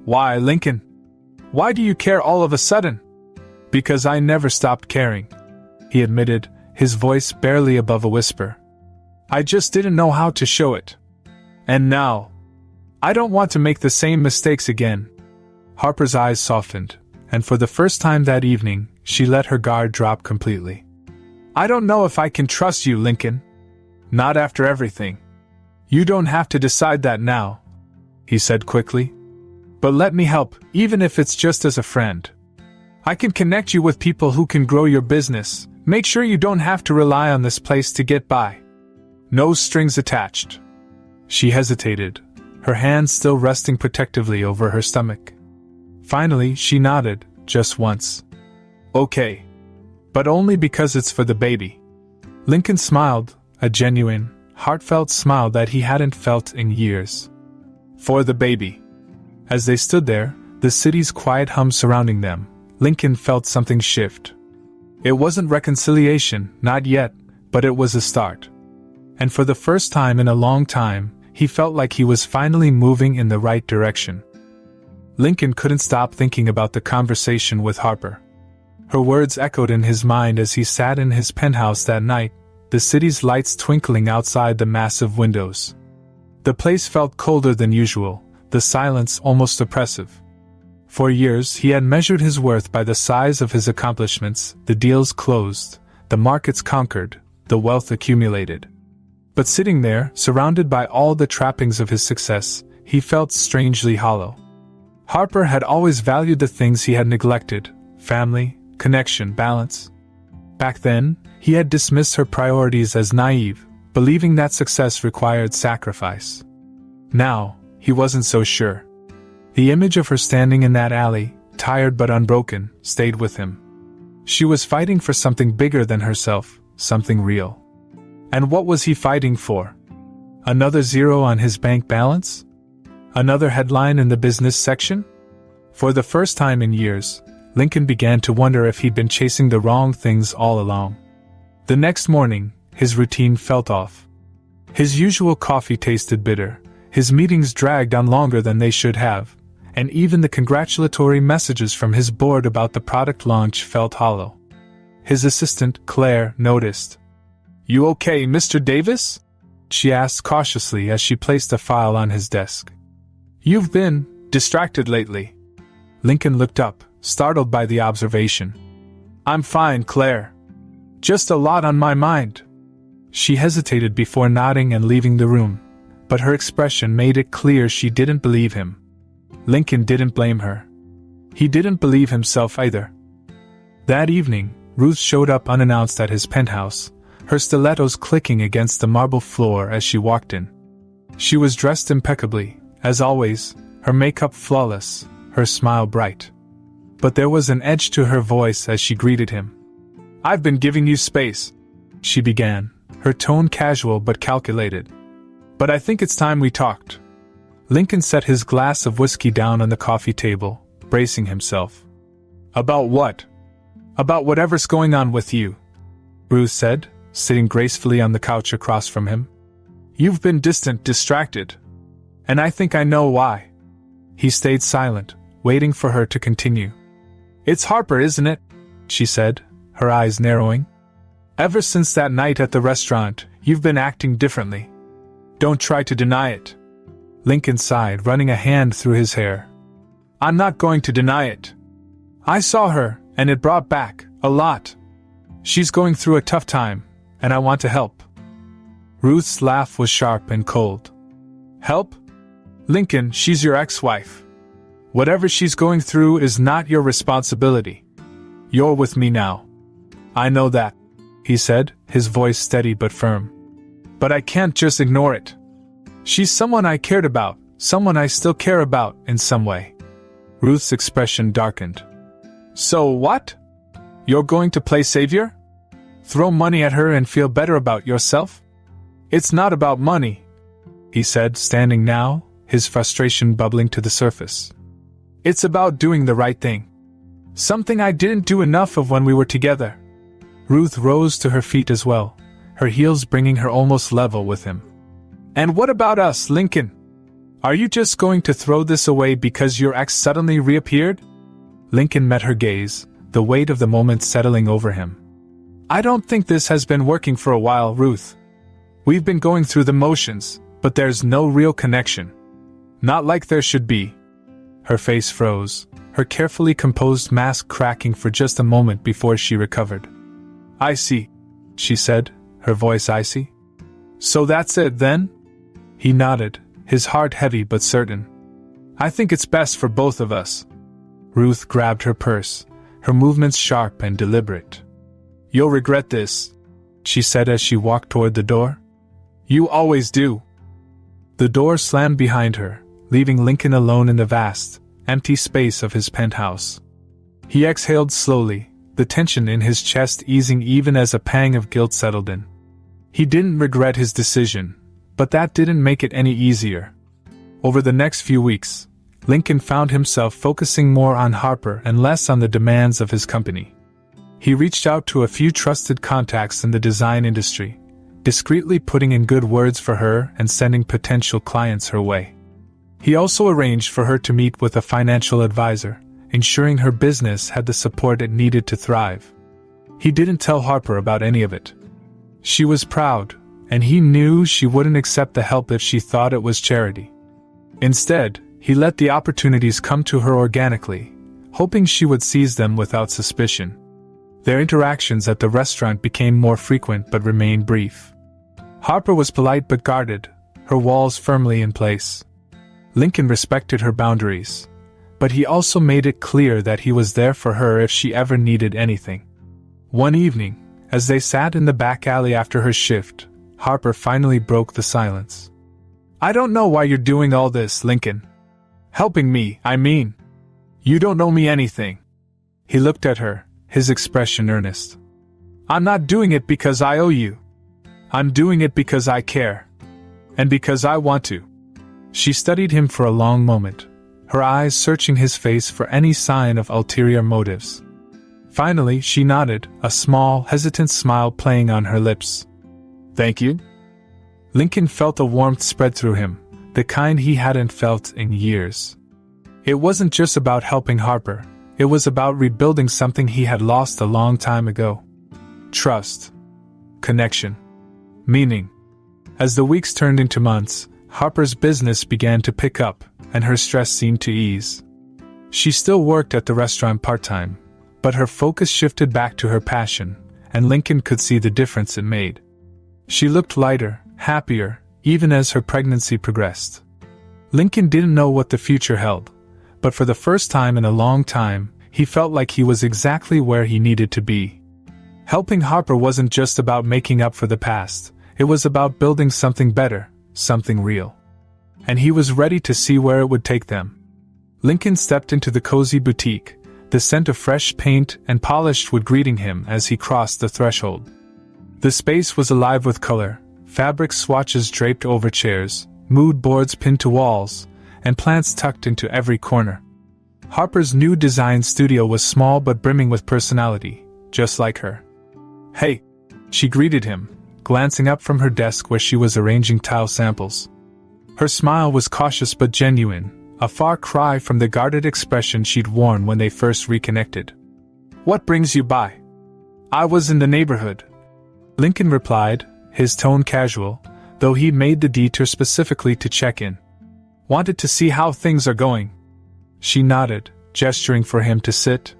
"Why, Lincoln? Why do you care all of a sudden?" "Because I never stopped caring," he admitted, his voice barely above a whisper, I just didn't know how to show it. And now, I don't want to make the same mistakes again." Harper's eyes softened, and for the first time that evening, she let her guard drop completely. "I don't know if I can trust you, Lincoln. Not after everything." "You don't have to decide that now," he said quickly. "But let me help, even if it's just as a friend. I can connect you with people who can grow your business. Make sure you don't have to rely on this place to get by. No strings attached." She hesitated, her hand still resting protectively over her stomach. Finally, she nodded, just once. "Okay. But only because it's for the baby." Lincoln smiled, a genuine, heartfelt smile that he hadn't felt in years. For the baby. As they stood there, the city's quiet hum surrounding them, Lincoln felt something shift. It wasn't reconciliation, not yet, but it was a start. And for the first time in a long time, he felt like he was finally moving in the right direction. Lincoln couldn't stop thinking about the conversation with Harper. Her words echoed in his mind as he sat in his penthouse that night, the city's lights twinkling outside the massive windows. The place felt colder than usual, the silence almost oppressive. For years he had measured his worth by the size of his accomplishments, the deals closed, the markets conquered, the wealth accumulated. But sitting there, surrounded by all the trappings of his success, he felt strangely hollow. Harper had always valued the things he had neglected: family, connection, balance. Back then, he had dismissed her priorities as naive, believing that success required sacrifice. Now, he wasn't so sure. The image of her standing in that alley, tired but unbroken, stayed with him. She was fighting for something bigger than herself, something real. And what was he fighting for? Another zero on his bank balance? Another headline in the business section? For the first time in years, Lincoln began to wonder if he'd been chasing the wrong things all along. The next morning, his routine felt off. His usual coffee tasted bitter, his meetings dragged on longer than they should have, and even the congratulatory messages from his board about the product launch felt hollow. His assistant, Claire, noticed. "You okay, Mr. Davis?" she asked cautiously as she placed a file on his desk. "You've been distracted lately." Lincoln looked up, startled by the observation. "I'm fine, Claire. Just a lot on my mind." She hesitated before nodding and leaving the room, but her expression made it clear she didn't believe him. Lincoln didn't blame her. He didn't believe himself either. That evening, Ruth showed up unannounced at his penthouse, her stilettos clicking against the marble floor as she walked in. She was dressed impeccably, as always, her makeup flawless, her smile bright. But there was an edge to her voice as she greeted him. "I've been giving you space," she began, her tone casual but calculated. "But I think it's time we talked." Lincoln set his glass of whiskey down on the coffee table, bracing himself. "About what?" "About whatever's going on with you," Ruth said, sitting gracefully on the couch across from him. "You've been distant, distracted. And I think I know why." He stayed silent, waiting for her to continue. "It's Harper, isn't it?" she said, her eyes narrowing. "Ever since that night at the restaurant, you've been acting differently. Don't try to deny it." Lincoln sighed, running a hand through his hair. "I'm not going to deny it. I saw her, and it brought back a lot. She's going through a tough time, and I want to help." Ruth's laugh was sharp and cold. "Help? Lincoln, she's your ex-wife. Whatever she's going through is not your responsibility. You're with me now." "I know that," he said, his voice steady but firm. "But I can't just ignore it. She's someone I cared about, someone I still care about in some way." Ruth's expression darkened. "So what? You're going to play savior? Throw money at her and feel better about yourself?" "It's not about money," he said, standing now, his frustration bubbling to the surface. "It's about doing the right thing. Something I didn't do enough of when we were together." Ruth rose to her feet as well, her heels bringing her almost level with him. "And what about us, Lincoln? Are you just going to throw this away because your ex suddenly reappeared?" Lincoln met her gaze, the weight of the moment settling over him. "I don't think this has been working for a while, Ruth. We've been going through the motions, but there's no real connection. Not like there should be." Her face froze, her carefully composed mask cracking for just a moment before she recovered. "I see," she said, her voice icy. "So that's it, then?" He nodded, his heart heavy but certain. "I think it's best for both of us." Ruth grabbed her purse, her movements sharp and deliberate. "You'll regret this," she said as she walked toward the door. "You always do." The door slammed behind her, leaving Lincoln alone in the vast, empty space of his penthouse. He exhaled slowly, the tension in his chest easing even as a pang of guilt settled in. He didn't regret his decision, but that didn't make it any easier. Over the next few weeks, Lincoln found himself focusing more on Harper and less on the demands of his company. He reached out to a few trusted contacts in the design industry, discreetly putting in good words for her and sending potential clients her way. He also arranged for her to meet with a financial advisor, ensuring her business had the support it needed to thrive. He didn't tell Harper about any of it. She was proud, and he knew she wouldn't accept the help if she thought it was charity. Instead, he let the opportunities come to her organically, hoping she would seize them without suspicion. Their interactions at the restaurant became more frequent but remained brief. Harper was polite but guarded, her walls firmly in place. Lincoln respected her boundaries, but he also made it clear that he was there for her if she ever needed anything. One evening, as they sat in the back alley after her shift, Harper finally broke the silence. "I don't know why you're doing all this, Lincoln. Helping me, I mean. You don't owe me anything." He looked at her, his expression earnest. "I'm not doing it because I owe you. I'm doing it because I care. And because I want to." She studied him for a long moment, her eyes searching his face for any sign of ulterior motives. Finally, she nodded, a small, hesitant smile playing on her lips. "Thank you?" Lincoln felt a warmth spread through him, the kind he hadn't felt in years. It wasn't just about helping Harper, it was about rebuilding something he had lost a long time ago. Trust. Connection. Meaning. As the weeks turned into months, Harper's business began to pick up, and her stress seemed to ease. She still worked at the restaurant part-time, but her focus shifted back to her passion, and Lincoln could see the difference it made. She looked lighter, happier, even as her pregnancy progressed. Lincoln didn't know what the future held, but for the first time in a long time, he felt like he was exactly where he needed to be. Helping Harper wasn't just about making up for the past, it was about building something better, something real. And he was ready to see where it would take them. Lincoln stepped into the cozy boutique, the scent of fresh paint and polished wood greeting him as he crossed the threshold. The space was alive with color, fabric swatches draped over chairs, mood boards pinned to walls, and plants tucked into every corner. Harper's new design studio was small but brimming with personality, just like her. "Hey," she greeted him, glancing up from her desk where she was arranging tile samples. Her smile was cautious but genuine, a far cry from the guarded expression she'd worn when they first reconnected. "What brings you by?" "I was in the neighborhood," Lincoln replied, his tone casual, though he'd made the detour specifically to check in. "Wanted to see how things are going." She nodded, gesturing for him to sit.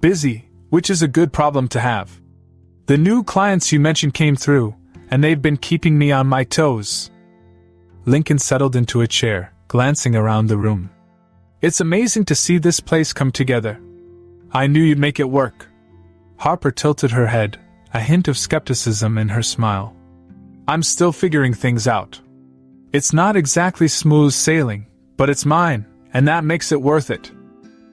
"Busy, which is a good problem to have. The new clients you mentioned came through, and they've been keeping me on my toes." Lincoln settled into a chair, glancing around the room. "It's amazing to see this place come together. I knew you'd make it work." Harper tilted her head, a hint of skepticism in her smile. "I'm still figuring things out. It's not exactly smooth sailing, but it's mine, and that makes it worth it."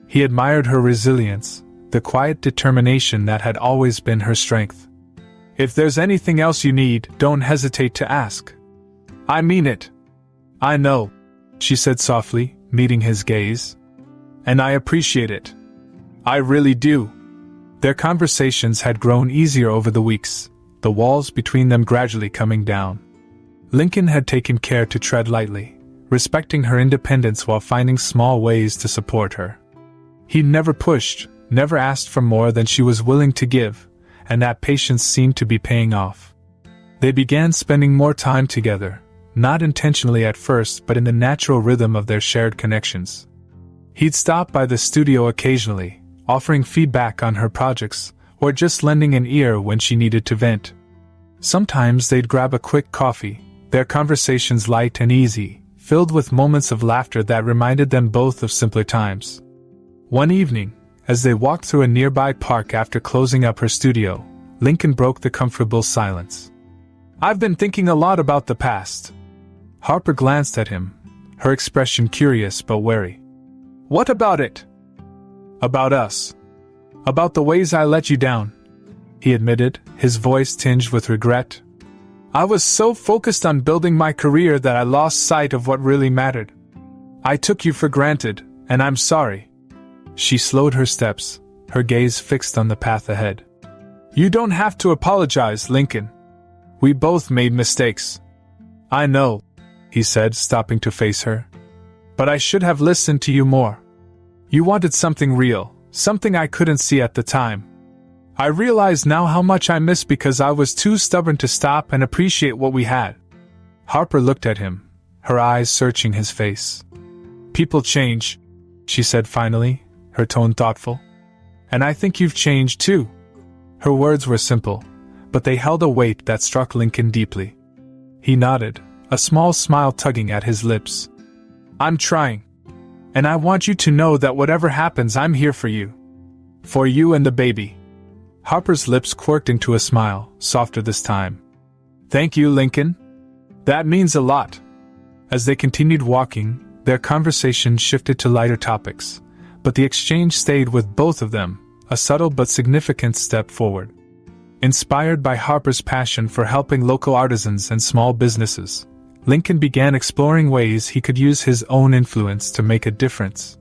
He admired her resilience, the quiet determination that had always been her strength. "If there's anything else you need, don't hesitate to ask." "I mean it. I know," she said softly, meeting his gaze. "And I appreciate it. I really do." Their conversations had grown easier over the weeks, the walls between them gradually coming down. Lincoln had taken care to tread lightly, respecting her independence while finding small ways to support her. He never pushed, never asked for more than she was willing to give, and that patience seemed to be paying off. They began spending more time together, not intentionally at first but in the natural rhythm of their shared connections. He'd stop by the studio occasionally, offering feedback on her projects, or just lending an ear when she needed to vent. Sometimes they'd grab a quick coffee, their conversations light and easy, filled with moments of laughter that reminded them both of simpler times. One evening, as they walked through a nearby park after closing up her studio, Lincoln broke the comfortable silence. "I've been thinking a lot about the past." Harper glanced at him, her expression curious but wary. "What about it?" "About us. About the ways I let you down," he admitted, his voice tinged with regret. "I was so focused on building my career that I lost sight of what really mattered. I took you for granted, and I'm sorry." She slowed her steps, her gaze fixed on the path ahead. "You don't have to apologize, Lincoln. We both made mistakes." "I know," he said, stopping to face her. "But I should have listened to you more. You wanted something real, something I couldn't see at the time. I realize now how much I missed because I was too stubborn to stop and appreciate what we had." Harper looked at him, her eyes searching his face. "People change," she said finally, her tone thoughtful. "And I think you've changed too." Her words were simple, but they held a weight that struck Lincoln deeply. He nodded, a small smile tugging at his lips. "I'm trying. And I want you to know that whatever happens, I'm here for you. For you and the baby." Harper's lips quirked into a smile, softer this time. "Thank you, Lincoln. That means a lot." As they continued walking, their conversation shifted to lighter topics, but the exchange stayed with both of them, a subtle but significant step forward. Inspired by Harper's passion for helping local artisans and small businesses, Lincoln began exploring ways he could use his own influence to make a difference.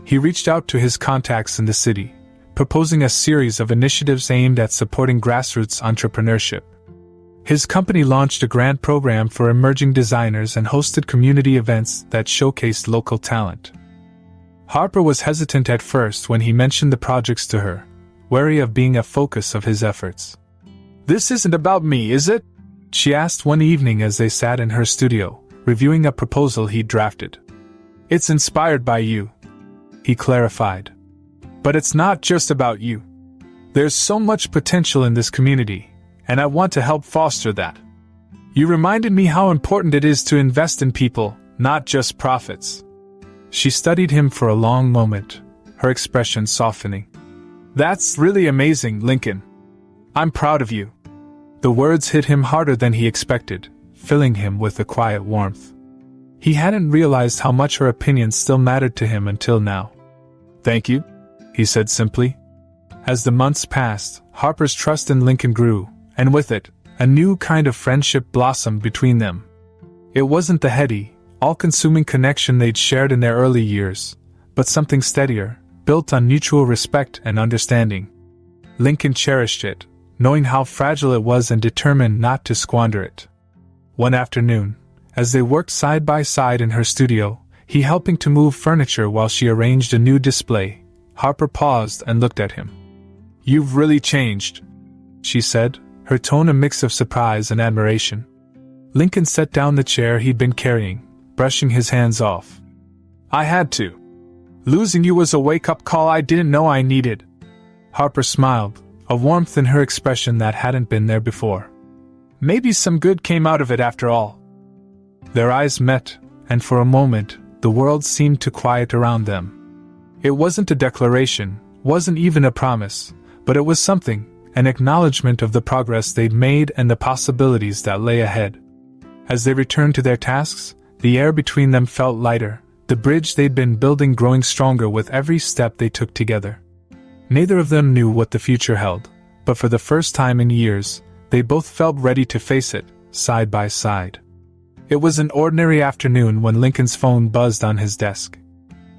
He reached out to his contacts in the city, proposing a series of initiatives aimed at supporting grassroots entrepreneurship. His company launched a grant program for emerging designers and hosted community events that showcased local talent. Harper was hesitant at first when he mentioned the projects to her, wary of being a focus of his efforts. "This isn't about me, is it?" she asked one evening as they sat in her studio, reviewing a proposal he'd drafted. "It's inspired by you," he clarified. "But it's not just about you. There's so much potential in this community, and I want to help foster that. You reminded me how important it is to invest in people, not just profits." She studied him for a long moment, her expression softening. "That's really amazing, Lincoln. I'm proud of you." The words hit him harder than he expected, filling him with a quiet warmth. He hadn't realized how much her opinion still mattered to him until now. "Thank you," he said simply. As the months passed, Harper's trust in Lincoln grew, and with it, a new kind of friendship blossomed between them. It wasn't the heady, all-consuming connection they'd shared in their early years, but something steadier, built on mutual respect and understanding. Lincoln cherished it, knowing how fragile it was and determined not to squander it. One afternoon, as they worked side by side in her studio, he helping to move furniture while she arranged a new display, Harper paused and looked at him. "You've really changed," she said, her tone a mix of surprise and admiration. Lincoln set down the chair he'd been carrying, brushing his hands off. "I had to. Losing you was a wake-up call I didn't know I needed." Harper smiled, a warmth in her expression that hadn't been there before. "Maybe some good came out of it after all." Their eyes met, and for a moment, the world seemed to quiet around them. It wasn't a declaration, wasn't even a promise, but it was something, an acknowledgement of the progress they'd made and the possibilities that lay ahead. As they returned to their tasks, the air between them felt lighter, the bridge they'd been building growing stronger with every step they took together. Neither of them knew what the future held, but for the first time in years, they both felt ready to face it, side by side. It was an ordinary afternoon when Lincoln's phone buzzed on his desk.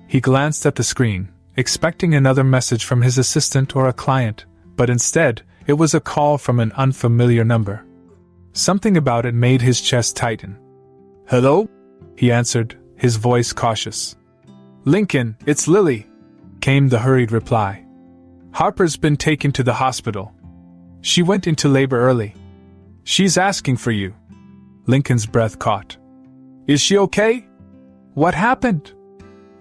He glanced at the screen, expecting another message from his assistant or a client, but instead, it was a call from an unfamiliar number. Something about it made his chest tighten. "Hello?" he answered, his voice cautious. "Lincoln, it's Lily," came the hurried reply. "Harper's been taken to the hospital. She went into labor early." She's asking for you. Lincoln's breath caught. Is she okay? What happened?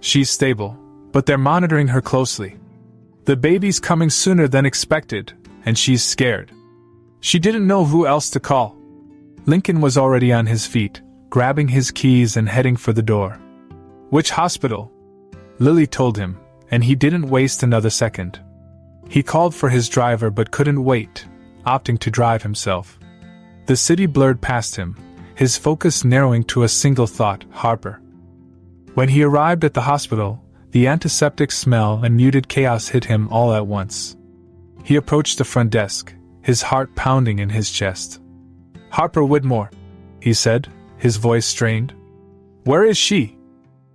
She's stable, but they're monitoring her closely. The baby's coming sooner than expected, and she's scared. She didn't know who else to call. Lincoln was already on his feet, grabbing his keys and heading for the door. Which hospital? Lily told him, and he didn't waste another second. He called for his driver but couldn't wait, opting to drive himself. The city blurred past him, his focus narrowing to a single thought: Harper. When he arrived at the hospital, the antiseptic smell and muted chaos hit him all at once. He approached the front desk, his heart pounding in his chest. Harper Whitmore, he said, his voice strained. Where is she?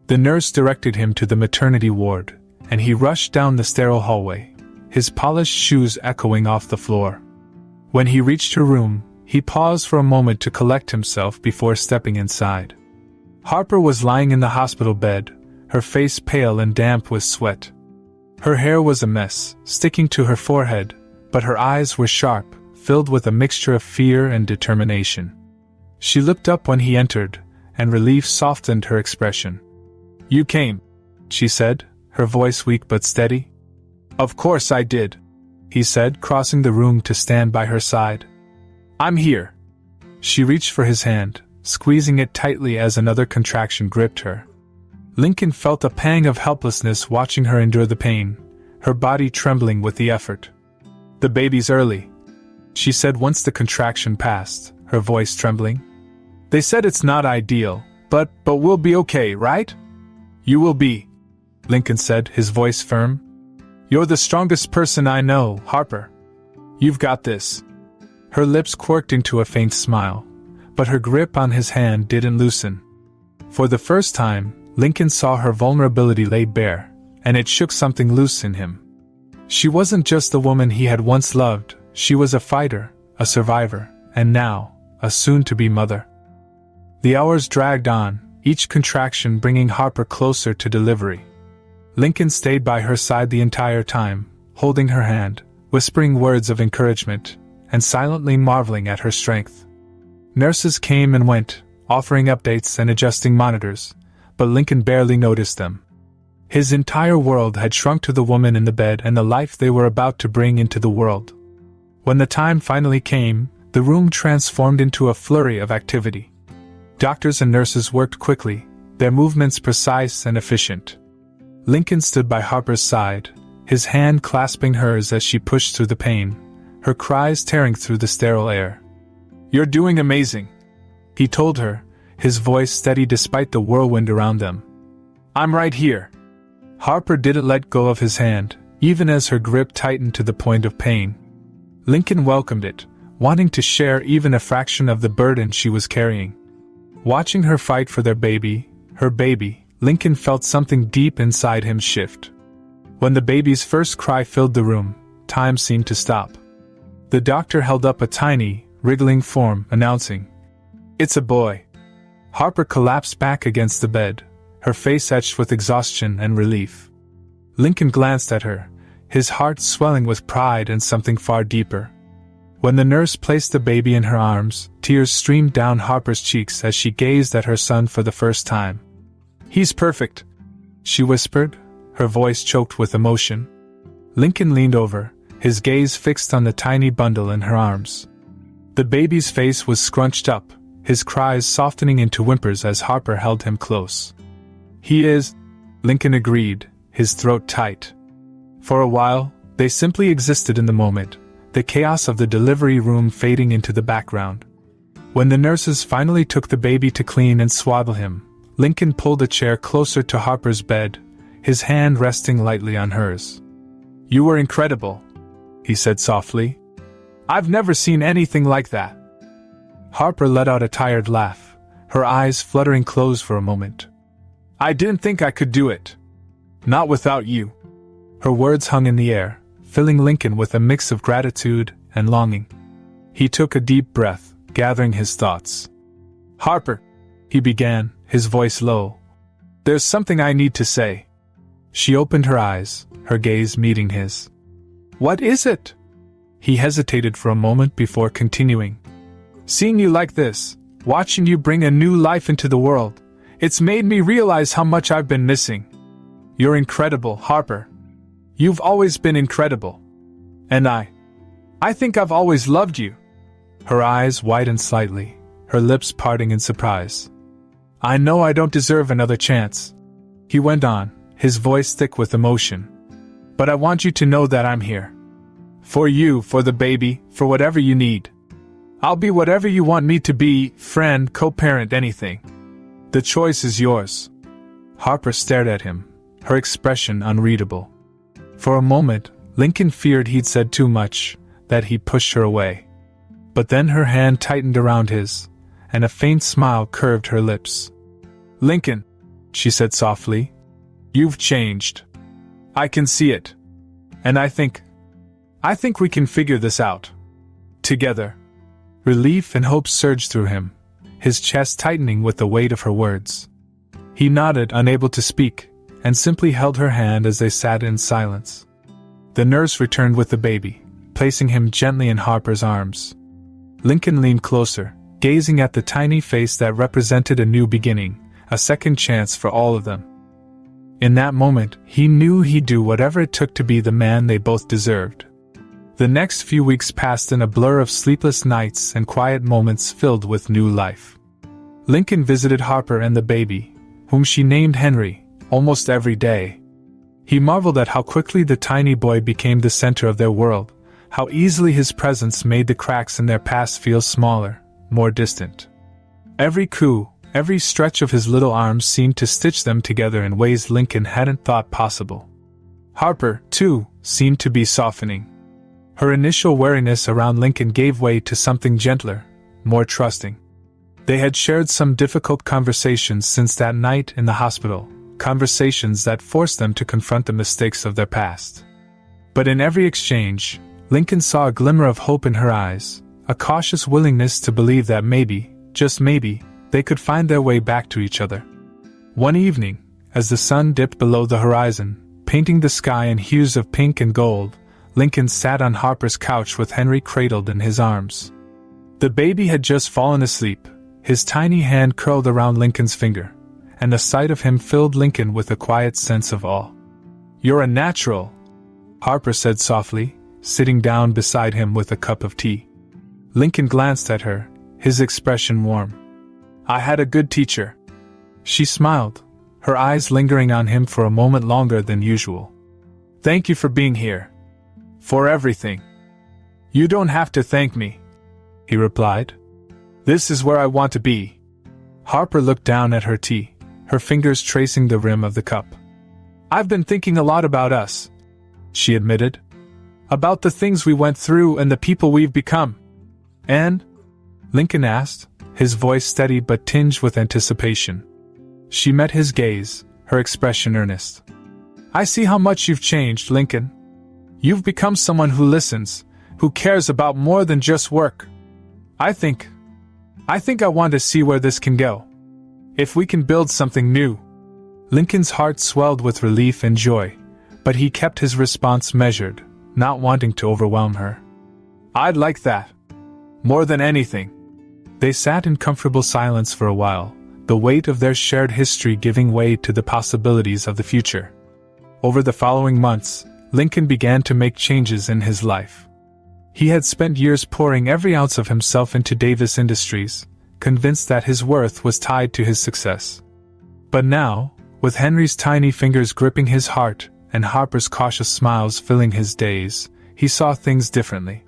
The nurse directed him to the maternity ward, and he rushed down the sterile hallway, his polished shoes echoing off the floor. When he reached her room, he paused for a moment to collect himself before stepping inside. Harper was lying in the hospital bed, her face pale and damp with sweat. Her hair was a mess, sticking to her forehead, but her eyes were sharp, filled with a mixture of fear and determination. She looked up when he entered, and relief softened her expression. You came, she said, her voice weak but steady. Of course I did, he said, crossing the room to stand by her side. I'm here. She reached for his hand, squeezing it tightly as another contraction gripped her. Lincoln felt a pang of helplessness watching her endure the pain, her body trembling with the effort. The baby's early, she said once the contraction passed, her voice trembling. They said it's not ideal, but we'll be okay, right? You will be, Lincoln said, his voice firm. You're the strongest person I know, Harper. You've got this. Her lips quirked into a faint smile, but her grip on his hand didn't loosen. For the first time, Lincoln saw her vulnerability laid bare, and it shook something loose in him. She wasn't just the woman he had once loved, she was a fighter, a survivor, and now, a soon-to-be mother. The hours dragged on, each contraction bringing Harper closer to delivery. Lincoln stayed by her side the entire time, holding her hand, whispering words of encouragement, and silently marveling at her strength. Nurses came and went, offering updates and adjusting monitors, but Lincoln barely noticed them. His entire world had shrunk to the woman in the bed and the life they were about to bring into the world. When the time finally came, the room transformed into a flurry of activity. Doctors and nurses worked quickly, their movements precise and efficient. Lincoln stood by Harper's side, his hand clasping hers as she pushed through the pain, her cries tearing through the sterile air. You're doing amazing, he told her, his voice steady despite the whirlwind around them. I'm right here. Harper didn't let go of his hand, even as her grip tightened to the point of pain. Lincoln welcomed it, wanting to share even a fraction of the burden she was carrying. Watching her fight for their baby, her baby, Lincoln felt something deep inside him shift. When the baby's first cry filled the room, time seemed to stop. The doctor held up a tiny, wriggling form, announcing, "It's a boy." Harper collapsed back against the bed, her face etched with exhaustion and relief. Lincoln glanced at her, his heart swelling with pride and something far deeper. When the nurse placed the baby in her arms, tears streamed down Harper's cheeks as she gazed at her son for the first time. "He's perfect," she whispered, her voice choked with emotion. Lincoln leaned over, his gaze fixed on the tiny bundle in her arms. The baby's face was scrunched up, his cries softening into whimpers as Harper held him close. "He is," Lincoln agreed, his throat tight. For a while, they simply existed in the moment, the chaos of the delivery room fading into the background. When the nurses finally took the baby to clean and swaddle him, Lincoln pulled a chair closer to Harper's bed, his hand resting lightly on hers. "You were incredible," he said softly. "I've never seen anything like that." Harper let out a tired laugh, her eyes fluttering closed for a moment. "I didn't think I could do it. Not without you." Her words hung in the air, filling Lincoln with a mix of gratitude and longing. He took a deep breath, gathering his thoughts. "Harper," he began, his voice low, "there's something I need to say." She opened her eyes, her gaze meeting his. "What is it?" He hesitated for a moment before continuing. Seeing you like this, watching you bring a new life into the world, it's made me realize how much I've been missing. You're incredible, Harper. You've always been incredible. And I think I've always loved you." Her eyes widened slightly, her lips parting in surprise. "I know I don't deserve another chance," he went on, his voice thick with emotion. "But I want you to know that I'm here. For you, for the baby, for whatever you need. I'll be whatever you want me to be, friend, co-parent, anything. The choice is yours." Harper stared at him, her expression unreadable. For a moment, Lincoln feared he'd said too much, that he'd pushed her away. But then her hand tightened around his, and a faint smile curved her lips. "Lincoln," she said softly, "you've changed. I can see it. And I think we can figure this out. Together." Relief and hope surged through him, his chest tightening with the weight of her words. He nodded, unable to speak, and simply held her hand as they sat in silence. The nurse returned with the baby, placing him gently in Harper's arms. Lincoln leaned closer, gazing at the tiny face that represented a new beginning, a second chance for all of them. In that moment, he knew he'd do whatever it took to be the man they both deserved. The next few weeks passed in a blur of sleepless nights and quiet moments filled with new life. Lincoln visited Harper and the baby, whom she named Henry, almost every day. He marveled at how quickly the tiny boy became the center of their world, how easily his presence made the cracks in their past feel smaller, more distant. Every coo, every stretch of his little arms seemed to stitch them together in ways Lincoln hadn't thought possible. Harper, too, seemed to be softening. Her initial wariness around Lincoln gave way to something gentler, more trusting. They had shared some difficult conversations since that night in the hospital, conversations that forced them to confront the mistakes of their past. But in every exchange, Lincoln saw a glimmer of hope in her eyes, a cautious willingness to believe that maybe, just maybe, they could find their way back to each other. One evening, as the sun dipped below the horizon, painting the sky in hues of pink and gold, Lincoln sat on Harper's couch with Henry cradled in his arms. The baby had just fallen asleep, his tiny hand curled around Lincoln's finger, and the sight of him filled Lincoln with a quiet sense of awe. "You're a natural," Harper said softly, sitting down beside him with a cup of tea. Lincoln glanced at her, his expression warm. "I had a good teacher." She smiled, her eyes lingering on him for a moment longer than usual. "Thank you for being here. For everything." "You don't have to thank me," he replied. "This is where I want to be." Harper looked down at her tea, her fingers tracing the rim of the cup. "I've been thinking a lot about us," she admitted. "About the things we went through and the people we've become." "And?" Lincoln asked, his voice steady but tinged with anticipation. She met his gaze, her expression earnest. "I see how much you've changed, Lincoln. You've become someone who listens, who cares about more than just work. I think I want to see where this can go. If we can build something new." Lincoln's heart swelled with relief and joy, but he kept his response measured, not wanting to overwhelm her. "I'd like that. More than anything." They sat in comfortable silence for a while, the weight of their shared history giving way to the possibilities of the future. Over the following months, Lincoln began to make changes in his life. He had spent years pouring every ounce of himself into Davis Industries, convinced that his worth was tied to his success. But now, with Henry's tiny fingers gripping his heart and Harper's cautious smiles filling his days, he saw things differently.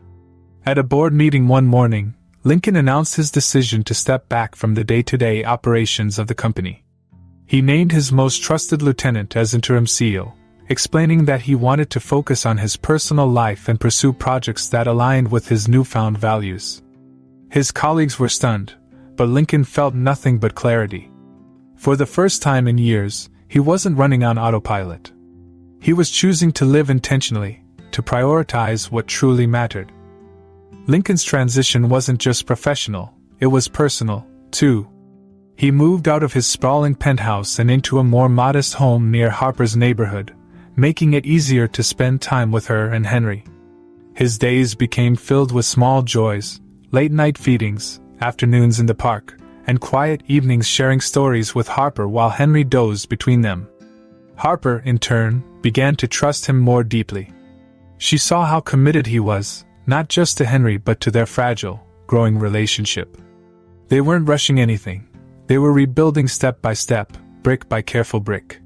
At a board meeting one morning, Lincoln announced his decision to step back from the day-to-day operations of the company. He named his most trusted lieutenant as interim CEO, explaining that he wanted to focus on his personal life and pursue projects that aligned with his newfound values. His colleagues were stunned, but Lincoln felt nothing but clarity. For the first time in years, he wasn't running on autopilot. He was choosing to live intentionally, to prioritize what truly mattered. Lincoln's transition wasn't just professional, it was personal, too. He moved out of his sprawling penthouse and into a more modest home near Harper's neighborhood, making it easier to spend time with her and Henry. His days became filled with small joys, late-night feedings, afternoons in the park, and quiet evenings sharing stories with Harper while Henry dozed between them. Harper, in turn, began to trust him more deeply. She saw how committed he was, not just to Henry but to their fragile, growing relationship. They weren't rushing anything. They were rebuilding step by step, brick by careful brick.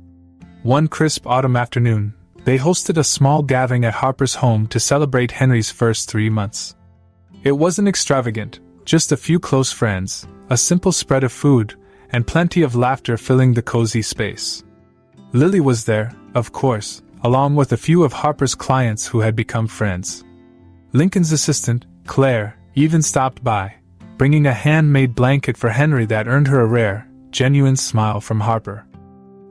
One crisp autumn afternoon, they hosted a small gathering at Harper's home to celebrate Henry's first 3 months. It wasn't extravagant, just a few close friends, a simple spread of food, and plenty of laughter filling the cozy space. Lily was there, of course, along with a few of Harper's clients who had become friends. Lincoln's assistant, Claire, even stopped by, bringing a handmade blanket for Henry that earned her a rare, genuine smile from Harper.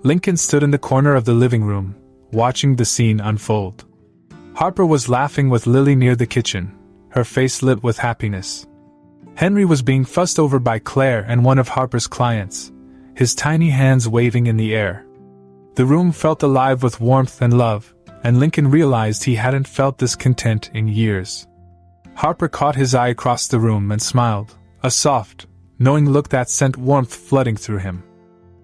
Lincoln stood in the corner of the living room, watching the scene unfold. Harper was laughing with Lily near the kitchen, her face lit with happiness. Henry was being fussed over by Claire and one of Harper's clients, his tiny hands waving in the air. The room felt alive with warmth and love, and Lincoln realized he hadn't felt this content in years. Harper caught his eye across the room and smiled, a soft, knowing look that sent warmth flooding through him.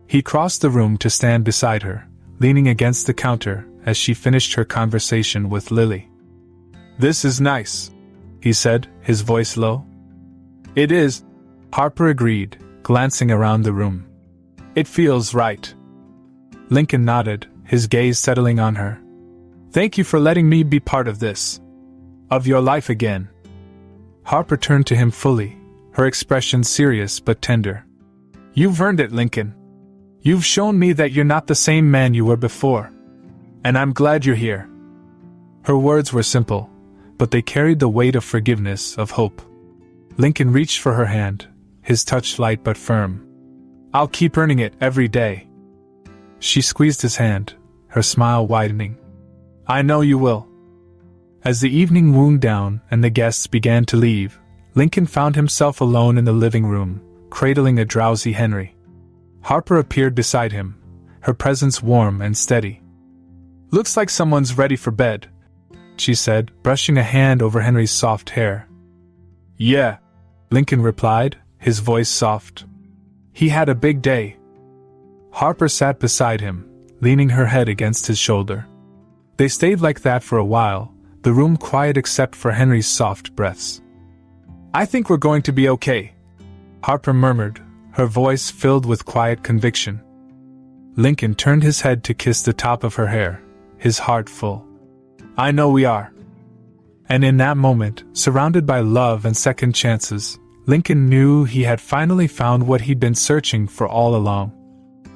He crossed the room to stand beside her, leaning against the counter as she finished her conversation with Lily. "This is nice," he said, his voice low. "It is," Harper agreed, glancing around the room. "It feels right." Lincoln nodded, his gaze settling on her. "Thank you for letting me be part of this. Of your life again." Harper turned to him fully, her expression serious but tender. "You've earned it, Lincoln. You've shown me that you're not the same man you were before. And I'm glad you're here." Her words were simple, but they carried the weight of forgiveness, of hope. Lincoln reached for her hand, his touch light but firm. "I'll keep earning it every day." She squeezed his hand, her smile widening. "I know you will." As the evening wound down and the guests began to leave, Lincoln found himself alone in the living room, cradling a drowsy Henry. Harper appeared beside him, her presence warm and steady. "Looks like someone's ready for bed," she said, brushing a hand over Henry's soft hair. "Yeah," Lincoln replied, his voice soft. "He had a big day." Harper sat beside him, leaning her head against his shoulder. They stayed like that for a while, the room quiet except for Henry's soft breaths. "I think we're going to be okay," Harper murmured, her voice filled with quiet conviction. Lincoln turned his head to kiss the top of her hair, his heart full. "I know we are." And in that moment, surrounded by love and second chances, Lincoln knew he had finally found what he'd been searching for all along.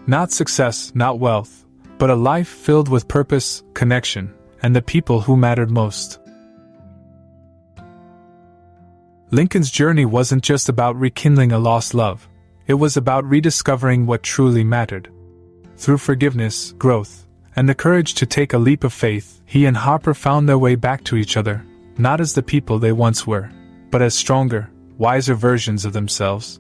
Not success, not wealth, but a life filled with purpose, connection, and the people who mattered most. Lincoln's journey wasn't just about rekindling a lost love, it was about rediscovering what truly mattered. Through forgiveness, growth, and the courage to take a leap of faith, he and Harper found their way back to each other, not as the people they once were, but as stronger, wiser versions of themselves.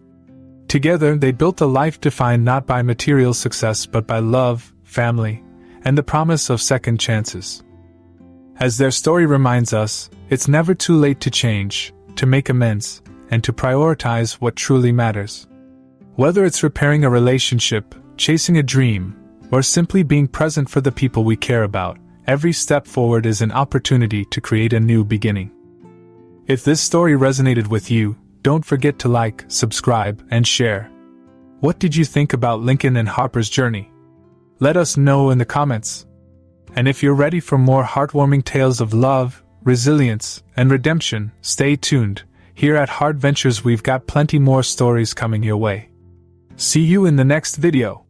Together they built a life defined not by material success but by love, family, and the promise of second chances. As their story reminds us, it's never too late to change, to make amends, and to prioritize what truly matters. Whether it's repairing a relationship, chasing a dream, or simply being present for the people we care about, every step forward is an opportunity to create a new beginning. If this story resonated with you, don't forget to like, subscribe, and share. What did you think about Lincoln and Harper's journey? Let us know in the comments. And if you're ready for more heartwarming tales of love, resilience, and redemption, stay tuned. Here at Heart Ventures we've got plenty more stories coming your way. See you in the next video.